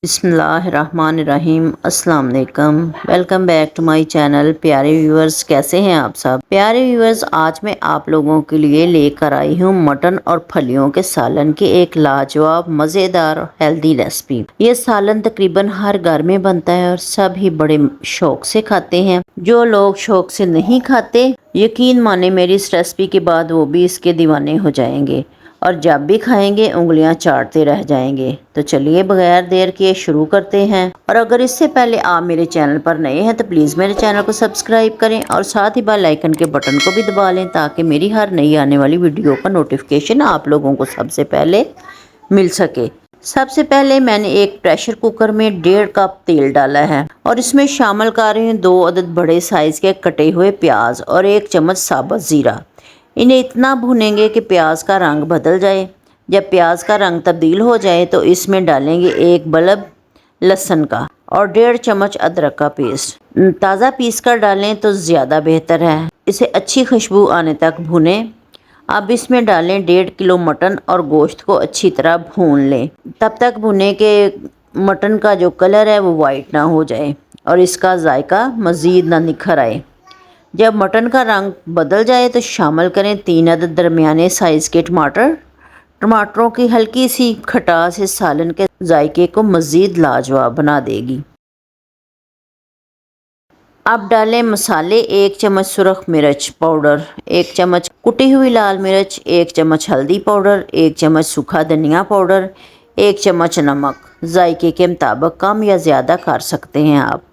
बिस्मिल्लाहिर्रहमानिर्रहीम अस्सलाम वालेकुम। Welcome back to my channel. प्यारे व्यूअर्स, कैसे हैं आप सब? प्यारे व्यूअर्स, आज मैं आप लोगों के लिए लेकर आई हूँ मटन और फलियों के सालन की एक लाजवाब मज़ेदार और हेल्दी रेसिपी। ये सालन तकरीबन हर घर में बनता है और सब ही बड़े शौक से खाते हैं। जो लोग शौक से नहीं खाते, यकीन माने मेरी इस रेसिपी के बाद वो भी इसके दीवाने हो जाएंगे और जब भी खाएंगे उंगलियां चाटते रह जाएंगे। तो चलिए बगैर देर किए शुरू करते हैं। और अगर इससे पहले आप मेरे चैनल पर नए हैं तो प्लीज़ मेरे चैनल को सब्सक्राइब करें और साथ ही बेल आइकन के बटन को भी दबा लें ताकि मेरी हर नई आने वाली वीडियो का नोटिफिकेशन आप लोगों को सबसे पहले मिल सके। सबसे पहले मैंने एक प्रेशर कुकर में 1.5 कप तेल डाला है और इसमें शामिल कर रही हूँ 2 अदद बड़े साइज़ के कटे हुए प्याज और 1 चम्मच साबुत ज़ीरा। इन्हें इतना भूनेंगे कि प्याज का रंग बदल जाए। जब प्याज का रंग तब्दील हो जाए तो इसमें डालेंगे 1 बल्ब लहसुन का और 1.5 चम्मच अदरक का पेस्ट। ताज़ा पीस कर डालें तो ज़्यादा बेहतर है। इसे अच्छी खुशबू आने तक भूनें। अब इसमें डालें 1.5 किलो मटन और गोश्त को अच्छी तरह भून लें। तब तक भुनें कि मटन का जो कलर है वो वाइट ना हो जाए और इसका जायका मज़ीद ना निखर आए। जब मटन का रंग बदल जाए तो शामिल करें 3 अदद दरमियाने साइज़ के टमाटर। टमाटरों की हल्की सी खटास इस सालन के जायके को मज़ीद लाजवाब बना देगी। अब डालें मसाले। 1 चम्मच सुरख मिर्च पाउडर, 1 चम्मच कुटी हुई लाल मिर्च, 1 चम्मच हल्दी पाउडर, 1 चम्मच सूखा धनिया पाउडर, 1 चम्मच नमक। जायके के मुताबिक कम या ज़्यादा कर सकते हैं आप।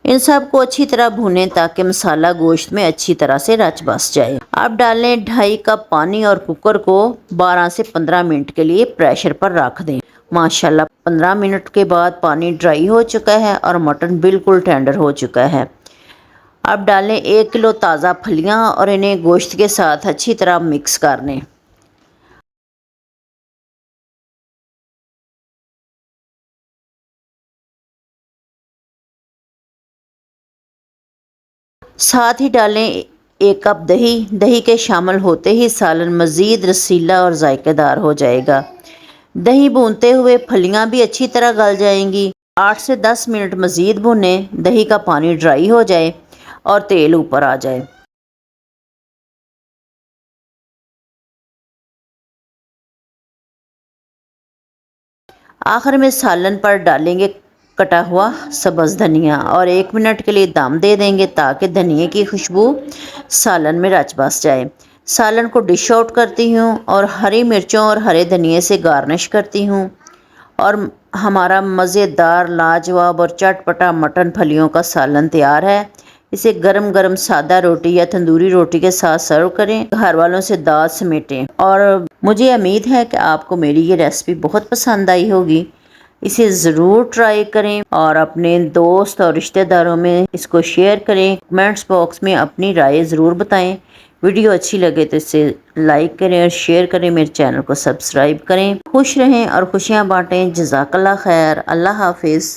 इन सब को अच्छी तरह भूनें ताकि मसाला गोश्त में अच्छी तरह से रच बस जाए। अब डालें 2.5 कप पानी और कुकर को 12 से 15 मिनट के लिए प्रेशर पर रख दें। माशाल्लाह 15 मिनट के बाद पानी ड्राई हो चुका है और मटन बिल्कुल टेंडर हो चुका है। अब डालें 1 किलो ताज़ा फलियां और इन्हें गोश्त के साथ अच्छी तरह मिक्स कर लें। साथ ही डालें 1 कप दही। दही के शामिल होते ही सालन मज़ीद रसीला और जायकेदार हो जाएगा। दही भूनते हुए फलियां भी अच्छी तरह गल जाएंगी। 8 से 10 मिनट मज़ीद भुनें। दही का पानी ड्राई हो जाए और तेल ऊपर आ जाए। आखिर में सालन पर डालेंगे कटा हुआ सब्ज़ धनिया और 1 मिनट के लिए दम दे देंगे ताकि धनिए की खुशबू सालन में रच बस जाए। सालन को डिश आउट करती हूँ और हरी मिर्चों और हरे धनिए से गार्निश करती हूँ और हमारा मज़ेदार लाजवाब और चटपटा मटन फलियों का सालन तैयार है। इसे गरम गरम सादा रोटी या तंदूरी रोटी के साथ सर्व करें। घर वालों से दाद समेटें और मुझे उम्मीद है कि आपको मेरी ये रेसिपी बहुत पसंद आई होगी। इसे ज़रूर ट्राई करें और अपने दोस्त और रिश्तेदारों में इसको शेयर करें। कमेंट्स बॉक्स में अपनी राय ज़रूर बताएं। वीडियो अच्छी लगे तो इसे लाइक करें और शेयर करें। मेरे चैनल को सब्सक्राइब करें। खुश रहें और खुशियाँ बांटें। जज़ाकल्लाह खैर। अल्लाह हाफिज़।